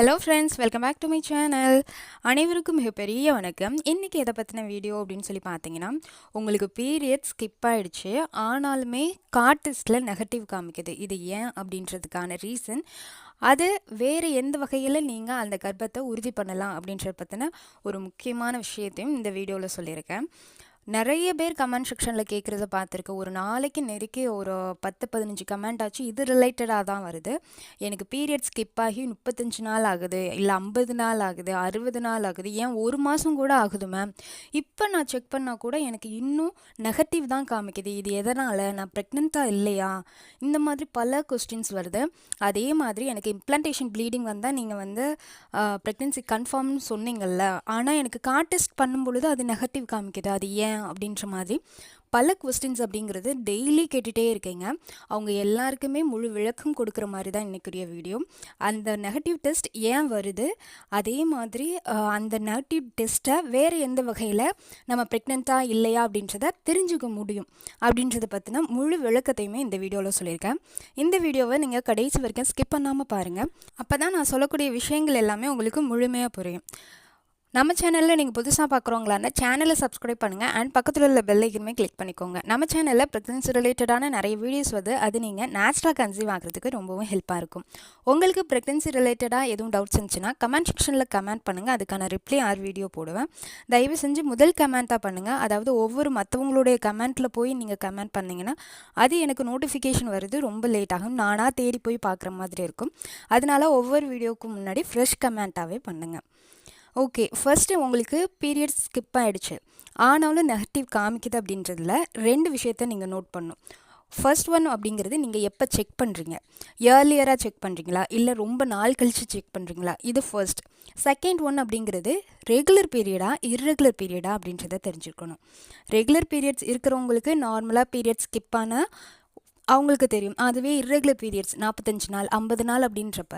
Hello friends, welcome back to my channel. அனைவருக்கும் மிகப்பெரிய வணக்கம். இன்றைக்கி எதை பற்றின வீடியோ அப்படின்னு சொல்லி பார்த்தீங்கன்னா, உங்களுக்கு பீரியட் ஸ்கிப் ஆகிடுச்சு, ஆனாலுமே டெஸ்ட்டில் நெகட்டிவ் காமிக்குது. இது ஏன் அப்படின்றதுக்கான ரீசன், அது வேறு எந்த வகையில் நீங்கள் அந்த கர்ப்பத்தை உறுதி பண்ணலாம் அப்படின்றத பற்றின ஒரு முக்கியமான விஷயத்தையும் இந்த வீடியோவில் சொல்லியிருக்கேன். நிறைய பேர் கமெண்ட் செக்ஷனில் கேட்குறத பார்த்துருக்கேன். ஒரு நாளைக்கு நெருக்கி ஒரு 10-15 கமெண்ட் ஆச்சு. இது ரிலேட்டடாக தான் வருது. எனக்கு பீரியட் ஸ்கிப் ஆகி 35 நாள் ஆகுது, இல்லை 50 நாள் ஆகுது, 60 நாள் ஆகுது, ஏன் 1 மாதம் கூட ஆகுது மேம். இப்போ நான் செக் பண்ணால் கூட எனக்கு இன்னும் நெகட்டிவ் தான் காமிக்குது. இது எதனால், நான் ப்ரெக்னெண்ட்டாக இல்லையா? இந்த மாதிரி பல கொஸ்டின்ஸ் வருது. அதே மாதிரி எனக்கு இம்ப்ளான்டேஷன் ப்ளீடிங் வந்தால் நீங்கள் வந்து ப்ரெக்னென்சி கன்ஃபார்ம்னு சொன்னீங்கல்ல, ஆனால் எனக்கு டெஸ்ட் பண்ணும் பொழுது அது நெகட்டிவ் காமிக்குது. அது ஏன் அப்படின்ற மாதிரி பல கொஸ்டின்ஸ் அப்படிங்கிறது டெய்லி கேட்டுகிட்டே இருக்கீங்க. அவங்க எல்லாருக்குமே முழு விளக்கம் கொடுக்குற மாதிரி தான் இன்றைக்குரிய வீடியோ. அந்த நெகட்டிவ் டெஸ்ட் ஏன் வருது, அதே மாதிரி அந்த நெகட்டிவ் டெஸ்ட்டை வேறு எந்த வகையில் நம்ம ப்ரெக்னெண்ட்டாக இல்லையா அப்படின்றத தெரிஞ்சுக்க முடியும் அப்படின்றத பற்றின முழு விளக்கத்தையுமே இந்த வீடியோவில் சொல்லியிருக்கேன். இந்த வீடியோவை நீங்கள் கடைசி வரைக்கும் ஸ்கிப் பண்ணாமல் பாருங்கள். அப்போ தான் நான் சொல்லக்கூடிய விஷயங்கள் எல்லாமே உங்களுக்கு முழுமையாக புரியும். நம்ம சேனலில் நீங்கள் புதுசாக பார்க்குறவங்களா இருந்தால் சேனலை சப்ஸ்கிரைப் பண்ணுங்கள் அண்ட் பக்கத்தில் உள்ள பெல் ஐக்கனுமே கிளிக் பண்ணிக்கோங்க. நம்ம சேனலில் ப்ரெக்னன்சி ரிலேட்டடான நிறைய வீடியோஸ் வந்து அது நீங்கள் நேச்சுரலாக கன்சீவ் ஆகிறதுக்கு ரொம்பவும் ஹெல்ப்பாக இருக்கும். உங்களுக்கு ப்ரெக்னன்சி ரிலேட்டடாக எதுவும் டவுட்ஸ் இருந்துச்சுன்னா கமெண்ட் செக்ஷனில் கமெண்ட் பண்ணுங்கள். அதுக்கான ரிப்ளை வீடியோ போடுவேன். தயவு செஞ்சு முதல் கமெண்ட்டாக பண்ணுங்கள். அதாவது ஒவ்வொரு மற்றவங்களுடைய கமெண்ட்டில் போய் நீங்கள் கமெண்ட் பண்ணிங்கன்னா அது எனக்கு நோட்டிஃபிகேஷன் வருது ரொம்ப லேட் ஆகும். நானாக தேடி போய் பார்க்குற மாதிரி இருக்கும். அதனால ஒவ்வொரு வீடியோவுக்கு முன்னாடி ஃப்ரெஷ் கமெண்ட்டாகவே பண்ணுங்கள். ஓகே, ஃபர்ஸ்ட்டு உங்களுக்கு பீரியட் ஸ்கிப் ஆகிடுச்சு, ஆனாலும் நெகட்டிவ் காமிக்குது அப்படின்றதுல 2 விஷயத்த நீங்கள் நோட் பண்ணணும். ஃபர்ஸ்ட் ஒன் அப்படிங்கிறது, நீங்கள் எப்போ செக் பண்ணுறீங்க, ஏர்லியராக செக் பண்ணுறீங்களா, இல்லை ரொம்ப நாள் கழித்து செக் பண்ணுறீங்களா, இது ஃபர்ஸ்ட். செகண்ட் ஒன் அப்படிங்கிறது ரெகுலர் பீரியடா இர்ரெகுலர் பீரியடா அப்படின்றத தெரிஞ்சுக்கணும். ரெகுலர் பீரியட்ஸ் இருக்கிறவங்களுக்கு நார்மலாக பீரியட் ஸ்கிப் ஆனால் அவங்களுக்கு தெரியும். அதுவே இர்ரெகுலர் பீரியட்ஸ் 45 நாள் 50 நாள் அப்படின்றப்ப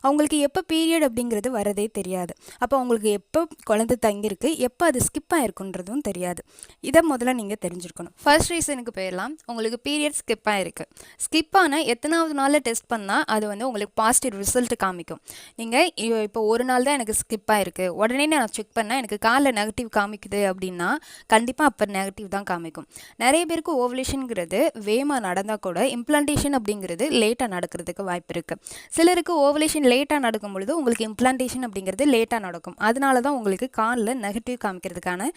அவங்களுக்கு எப்போ பீரியட் அப்படிங்கிறது வரதே தெரியாது. அப்போ அவங்களுக்கு எப்போ குழந்தை தங்கியிருக்கு, எப்போ அது ஸ்கிப் ஆகிருக்குன்றதும் தெரியாது. இதை முதல்ல நீங்கள் தெரிஞ்சுருக்கணும். ஃபர்ஸ்ட் ரீசனுக்கு போயிடலாம். உங்களுக்கு பீரியட் ஸ்கிப் ஆகிருக்கு. ஸ்கிப் ஆனால் எத்தனாவது நாளில் டெஸ்ட் பண்ணால் அது வந்து உங்களுக்கு பாசிட்டிவ் ரிசல்ட் காமிக்கும். நீங்கள் இப்போ ஒரு நாள் தான் எனக்கு ஸ்கிப் ஆகிருக்கு, உடனே நான் செக் பண்ணால் எனக்கு காலில் நெகட்டிவ் காமிக்குது அப்படின்னா கண்டிப்பாக அப்போ நெகட்டிவ் தான் காமிக்கும். நிறைய பேருக்கு ஓவலேஷனுங்கிறது வேகமாக நடந்தால் கூட இம்ப்ளான்டேஷன் அப்படிங்கிறது லேட்டாக நடக்கிறதுக்கு வாய்ப்பு இருக்குது. சிலருக்கு ஓவலேஷன் லேட்டாக நடக்கும் பொழுது உங்களுக்கு இம்ப்ளான்டேஷன் அப்படிங்கிறது லேட்டாக நடக்கும். அதனால தான் உங்களுக்கு காலில் நெகட்டிவ் காமிக்கிறதுக்கான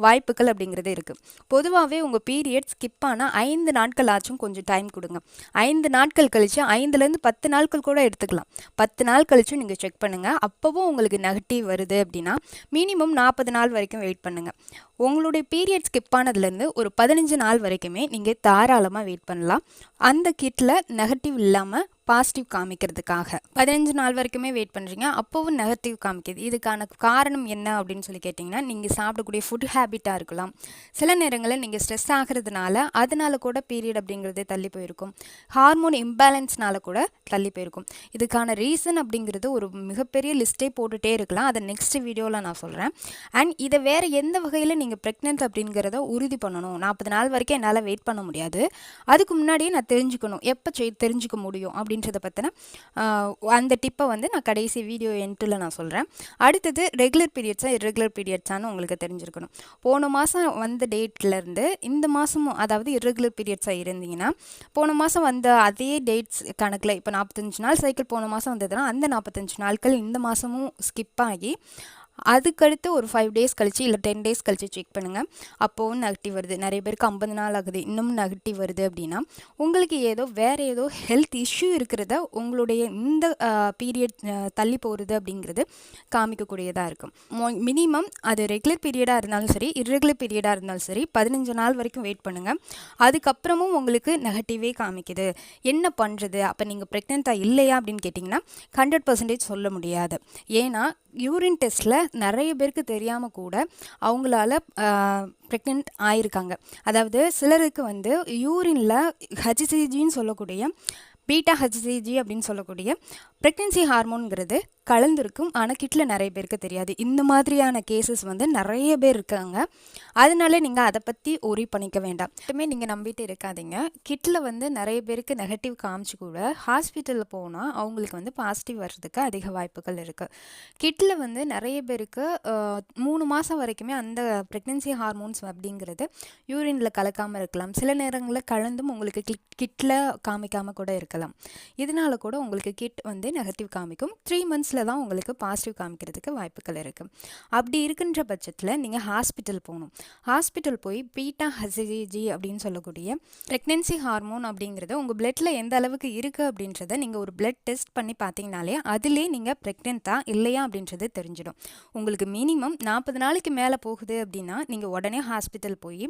வாய்ப்புகள் அப்படிங்கிறது இருக்குது. பொதுவாகவே உங்கள் பீரியட் ஸ்கிப் ஆனால் 5 நாட்கள் ஆச்சும் கொஞ்சம் டைம் கொடுங்க. 5 நாட்கள் கழித்து 5லேருந்து 10 நாட்கள் கூட எடுத்துக்கலாம். 10 நாள் கழிச்சும் நீங்கள் செக் பண்ணுங்கள். அப்போவும் உங்களுக்கு நெகட்டிவ் வருது அப்படின்னா மினிமம் 40 நாள் வரைக்கும் வெயிட் பண்ணுங்கள். உங்களுடைய பீரியட் ஸ்கிப் ஆனதுலேருந்து ஒரு 15 நாள் வரைக்குமே நீங்கள் தாராளமாக வெயிட் பண்ணலாம். அந்த கிட்டில் நெகட்டிவ் இல்லாமல் பாசிட்டிவ் காமிக்கிறதுக்காக 15 நாள் வரைக்குமே வெயிட் பண்ணுறீங்க, அப்போவும் நெகட்டிவ் காமிக்குது. இதுக்கான காரணம் என்ன அப்படின்னு சொல்லி கேட்டிங்கன்னா, நீங்கள் சாப்பிடக்கூடிய ஃபுட் ஹேபிட்டாக இருக்கலாம். சில நேரங்களில் நீங்கள் ஸ்ட்ரெஸ் ஆகிறதுனால அதனால கூட பீரியட் அப்படிங்கிறது தள்ளி போயிருக்கும். ஹார்மோன் இம்பேலன்ஸ்னால கூட தள்ளி போயிருக்கும். இதுக்கான ரீசன் அப்படிங்கிறது ஒரு மிகப்பெரிய லிஸ்ட்டே போட்டுகிட்டே இருக்கலாம். அதை நெக்ஸ்ட் வீடியோவில் நான் சொல்கிறேன். அண்ட் இதை வேறு எந்த வகையில் நீங்கள் ப்ரெக்னென்ட் அப்படிங்கிறத உறுதி பண்ணணும். 40 நாள் வரைக்கும் என்னால் வெயிட் பண்ண முடியாது, அதுக்கு முன்னாடியே நான் தெரிஞ்சுக்கணும். எப்போ தெரிஞ்சுக்க முடியும் அப்படின்றத பற்றின அந்த டிப்பை வந்து நான் கடைசி வீடியோ எண்டில் நான் சொல்கிறேன். அடுத்தது ரெகுலர் பீரியட்ஸாக இர்ரெகுலர் பீரியட்ஸானு உங்களுக்கு தெரிஞ்சிருக்கணும். போன மாதம் வந்த டேட்லேருந்து இந்த மாதமும், அதாவது இர்ரெகுலர் பீரியட்ஸாக இருந்தீங்கன்னா போன மாதம் வந்த அதே டேட்ஸ் கணக்கில், இப்போ 45 நாள் சைக்கிள் போன மாதம் வந்ததுன்னா அந்த 45 நாட்கள் இந்த மாதமும் ஸ்கிப் ஆகி அதுக்கடுத்து ஒரு 5 டேஸ் கழிச்சு இல்லை 10 டேஸ் கழிச்சு செக் பண்ணுங்கள். அப்போவும் நெகட்டிவ் வருது. நிறைய பேருக்கு 50 நாள் ஆகுது, இன்னமும் நெகட்டிவ் வருது அப்படின்னா உங்களுக்கு வேறு ஏதோ ஹெல்த் இஷ்யூ இருக்கிறத உங்களுடைய இந்த பீரியட் தள்ளி போகிறது அப்படிங்கிறது காமிக்கக்கூடியதாக இருக்கும். மினிமம் அது ரெகுலர் பீரியடாக இருந்தாலும் சரி இர்ரெகுலர் பீரியடாக இருந்தாலும் சரி 15 நாள் வரைக்கும் வெயிட் பண்ணுங்கள். அதுக்கப்புறமும் உங்களுக்கு நெகட்டிவே காமிக்குது, என்ன பண்ணுறது? அப்போ நீங்கள் ப்ரெக்னெண்ட்டாக இல்லையா அப்படின்னு கேட்டிங்கன்னா 100% சொல்ல முடியாது. ஏன்னா யூரின் டெஸ்ட்டில் நிறைய பேருக்கு தெரியாமல் கூட அவங்களால ப்ரெக்னென்ட் ஆயிருக்காங்க. அதாவது சிலருக்கு வந்து யூரினில் ஹெச்சிசிஜின்னு சொல்லக்கூடிய பீட்டா ஹெச்சிசிஜி அப்படின்னு சொல்லக்கூடிய ப்ரெக்னென்சி ஹார்மோன்ங்கிறது கலந்துருக்கும், ஆனால் கிட்டில் நிறைய பேருக்கு தெரியாது. இந்த மாதிரியான கேசஸ் வந்து நிறைய பேர் இருக்காங்க. அதனால நீங்கள் அதை பற்றி ஒரி பண்ணிக்க வேண்டாம். மட்டுமே நீங்கள் நம்பிட்டு இருக்காதீங்க. கிட்டில் வந்து நிறைய பேருக்கு நெகட்டிவ் காமிச்சு கூட ஹாஸ்பிட்டலில் போனால் அவங்களுக்கு வந்து பாசிட்டிவ் வர்றதுக்கு அதிக வாய்ப்புகள் இருக்குது. கிட்டில் வந்து நிறைய பேருக்கு 3 மாதம் வரைக்குமே அந்த ப்ரெக்னென்சி ஹார்மோன்ஸ் அப்படிங்கிறது யூரினில் கலக்காமல் இருக்கலாம். சில நேரங்களில் கலந்தும் உங்களுக்கு கிட்டில் காமிக்காமல் கூட இருக்கலாம். இதனால கூட உங்களுக்கு கிட் வந்து நெகட்டிவ் காமிக்கும். 3 மந்த்ஸில் தான் உங்களுக்கு பாசிட்டிவ் காமிக்கிறதுக்கு வாய்ப்புகள் இருக்குது. அப்படி இருக்கின்ற பட்சத்தில் நீங்கள் ஹாஸ்பிட்டல் போகணும். ஹாஸ்பிட்டல் போய் பீட்டா ஹெச்சிஜி அப்படின்னு சொல்லக்கூடிய ப்ரெக்னென்சி ஹார்மோன் அப்படிங்கிறது உங்கள் பிளட்டில் எந்த அளவுக்கு இருக்குது அப்படின்றத நீங்கள் ஒரு பிளட் டெஸ்ட் பண்ணி பார்த்தீங்கனாலே அதிலே நீங்கள் ப்ரெக்னென்ட்டா இல்லையா அப்படின்றது தெரிஞ்சிடும். உங்களுக்கு மினிமம் 40 நாளைக்கு மேலே போகுது அப்படின்னா நீங்கள் உடனே ஹாஸ்பிட்டல் போய்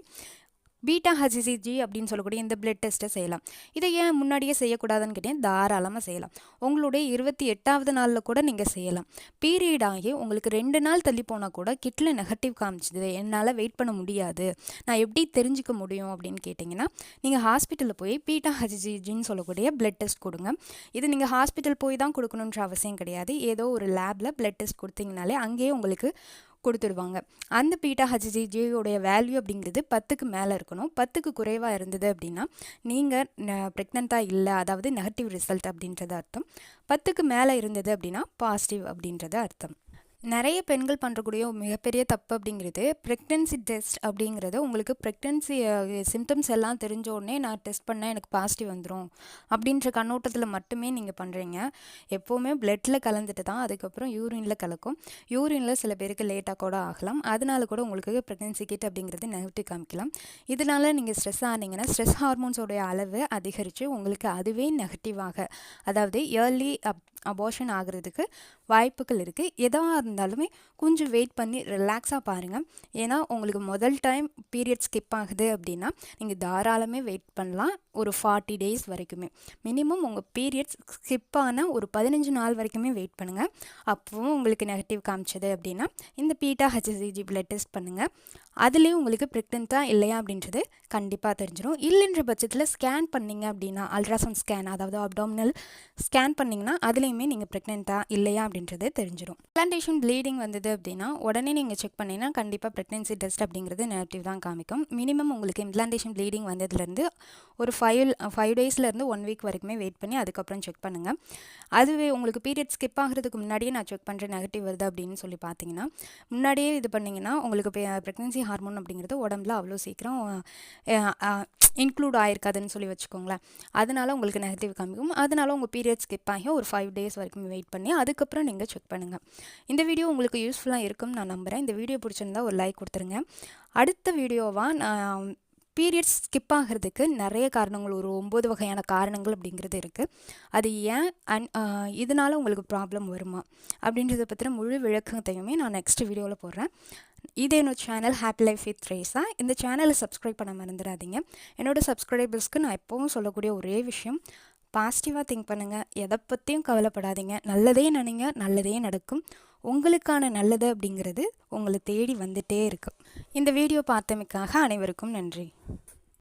பீட்டா ஹெச்சிஜி அப்படின்னு சொல்லக்கூடிய இந்த பிளட் டெஸ்ட்டை செய்யலாம். இதை ஏன் முன்னாடியே செய்யக்கூடாதுன்னு கேட்டேன். தாராளமாக செய்யலாம். உங்களுடைய 28வது நாளில் கூட நீங்கள் செய்யலாம். பீரியட் ஆகி உங்களுக்கு 2 நாள் தள்ளி போனால் கூட கிட்டில் நெகட்டிவ் காமிச்சிது, என்னால் வெயிட் பண்ண முடியாது, நான் எப்படி தெரிஞ்சுக்க முடியும் அப்படின்னு கேட்டிங்கன்னா நீங்கள் ஹாஸ்பிட்டலில் போய் பீட்டா ஹெச்சிஜின்னு சொல்லக்கூடிய பிளட் டெஸ்ட் கொடுங்க. இது நீங்கள் ஹாஸ்பிட்டல் போய் தான் கொடுக்கணுன்ற அவசியம் கிடையாது. ஏதோ ஒரு லேபில் பிளட் டெஸ்ட் கொடுத்தீங்கனாலே அங்கேயே உங்களுக்கு கொடுத்துடுவாங்க. அந்த பீட்டா ஹெச்சிஜியோடைய வேல்யூ அப்படிங்கிறது 10க்கு மேலே இருக்கணும். 10க்கு குறைவாக இருந்தது அப்படின்னா நீங்கள் ப்ரெக்னெண்ட்டாக இல்லை, அதாவது நெகட்டிவ் ரிசல்ட் அப்படின்றது அர்த்தம். 10க்கு மேலே இருந்தது அப்படின்னா பாசிட்டிவ் அப்படின்றது அர்த்தம். நிறைய பெண்கள் பண்ணுறக்கூடிய மிகப்பெரிய தப்பு அப்படிங்கிறது ப்ரெக்னென்சி டெஸ்ட் அப்படிங்கிறது உங்களுக்கு ப்ரெக்னென்சி சிம்டம்ஸ் எல்லாம் தெரிஞ்ச உடனே நான் டெஸ்ட் பண்ணேன் எனக்கு பாசிட்டிவ் வந்துடும் அப்படின்ற கண்ணோட்டத்தில் மட்டுமே நீங்கள் பண்ணுறீங்க. எப்போவுமே பிளட்டில் கலந்துட்டு தான் அதுக்கப்புறம் யூரினில் கலக்கும். யூரினில் சில பேருக்கு லேட்டாக கூட ஆகலாம். அதனால கூட உங்களுக்கு ப்ரெக்னென்சி கிட் அப்படிங்கிறது நெகட்டிவ் காமிக்கலாம். இதனால் நீங்கள் ஸ்ட்ரெஸ் ஆனீங்கன்னா ஸ்ட்ரெஸ் ஹார்மோன்ஸோடைய அளவு அதிகரித்து உங்களுக்கு அதுவே நெகட்டிவாக, அதாவது இயர்லி அபார்ஷன் ஆகிறதுக்கு வாய்ப்புகள் இருக்குது. எதாக இருந்தாலுமே கொஞ்சம் வெயிட் பண்ணி ரிலாக்ஸாக பாருங்கள். ஏன்னா உங்களுக்கு முதல் டைம் பீரியட் ஸ்கிப் ஆகுது அப்படின்னா நீங்கள் தாராளமே வெயிட் பண்ணலாம். ஒரு 40 டேஸ் வரைக்குமே மினிமம் உங்கள் பீரியட்ஸ் ஸ்கிப் ஆன ஒரு 15 நாள் வரைக்குமே வெயிட் பண்ணுங்கள். அப்போவும் உங்களுக்கு நெகட்டிவ் காமிச்சது அப்படின்னா இந்த பீட்டா ஹெச்சிஜி பிளட் டெஸ்ட் பண்ணுங்கள். அதுலேயும் உங்களுக்கு ப்ரெக்னெண்ட்டாக இல்லையா அப்படின்றது கண்டிப்பாக தெரிஞ்சிடும். இல்லைன்ற பட்சத்தில் ஸ்கேன் பண்ணிங்க அப்படின்னா அல்ட்ராசவுண்ட் ஸ்கேன், அதாவது அப்டாமினல் ஸ்கேன் பண்ணிங்கன்னா அதுலேயுமே நீங்கள் ப்ரெக்னெண்ட்டாக இல்லையா அப்படின்றது தெரிஞ்சிடும். இம்ப்ளான்டேஷன் ப்ளீடிங் வந்தது அப்படின்னா உடனே நீங்கள் செக் பண்ணிங்கன்னா கண்டிப்பாக ப்ரெக்னென்சி டெஸ்ட் அப்படிங்கிறது நெகட்டிவ் தான் காமிக்கும். மினிமம் உங்களுக்கு இம்ப்ளான்டேஷன் ப்ளீடிங் வந்ததுலேருந்து ஒரு 5 டேஸ்லேருந்து 1 வீக் வரைக்குமே வெயிட் பண்ணி அதுக்கப்புறம் செக் பண்ணுங்கள். அதுவே உங்களுக்கு பீரியட் ஸ்கிப் ஆகிறதுக்கு முன்னாடியே நான் செக் பண்ணுறேன் நெகட்டிவ் வருது அப்படின்னு சொல்லி பார்த்தீங்கன்னா முன்னாடியே இது பண்ணிங்கன்னா உங்களுக்கு ப்ரெக்னென்சி ஹார்மோன் அப்படிங்கிறது உடம்புல அவ்வளோ சீக்கிரம் இன்க்ளூட் ஆகிருக்காதுன்னு சொல்லி வச்சுக்கோங்களேன். அதனால் உங்களுக்கு நெகட்டிவ் காமிக்கும். அதனால் உங்கள் பீரியட் ஸ்கிப் ஆகி ஒரு 5 டேஸ் வரைக்கும் வெயிட் பண்ணி அதுக்கப்புறம் நீங்கள் செக் பண்ணுங்கள். இந்த வீடியோ உங்களுக்கு யூஸ்ஃபுல்லாக இருக்கும்னு நான் நம்புகிறேன். இந்த வீடியோ பிடிச்சிருந்தா ஒரு லைக் கொடுத்துருங்க. அடுத்த வீடியோவாக நான் பீரியட்ஸ் ஸ்கிப் ஆகிறதுக்கு நிறைய காரணங்கள், ஒரு 9 வகையான காரணங்கள் அப்படிங்கிறது இருக்குது. அது ஏன் இதனால் உங்களுக்கு ப்ராப்ளம் வருமா அப்படின்றத பற்றின முழு விளக்கத்தையுமே நான் நெக்ஸ்ட் வீடியோவில் போடுறேன். இது என்னோட சேனல் ஹாப்பி லைஃப் வித் ரேஸா. இந்த சேனலை சப்ஸ்கிரைப் பண்ண மறந்துடாதீங்க. என்னோடய சப்ஸ்கிரைபர்ஸ்க்கு நான் எப்போவும் சொல்லக்கூடிய ஒரே விஷயம், பாசிட்டிவாக திங்க் பண்ணுங்கள், எதை பற்றியும் கவலைப்படாதீங்க, நல்லதே நினைங்க, நல்லதே நடக்கும். உங்களுக்கான நல்லது அப்படிங்கிறது உங்களை தேடி வந்துட்டே இருக்கும். இந்த வீடியோ பார்த்தமைக்காக அனைவருக்கும் நன்றி.